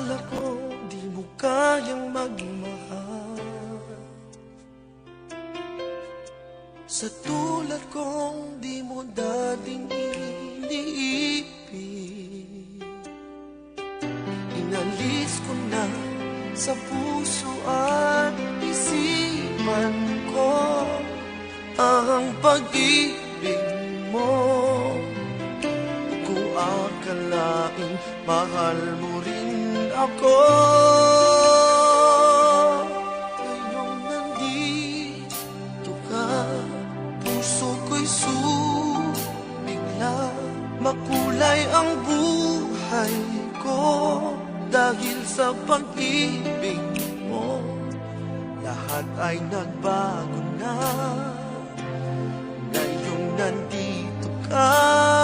Akala ko di mo kayang magmahal, sa tulad kong di mo dating iniibig. Inalis ko na sa puso at isipan ko ang pag-ibig mo. Kung akalaing mahal mo rin ako, ngayong nandito ka, puso ko'y sumigla. Makulay ang buhay ko dahil sa pag-ibig mo. Lahat ay nagbago na ngayong nandito ka.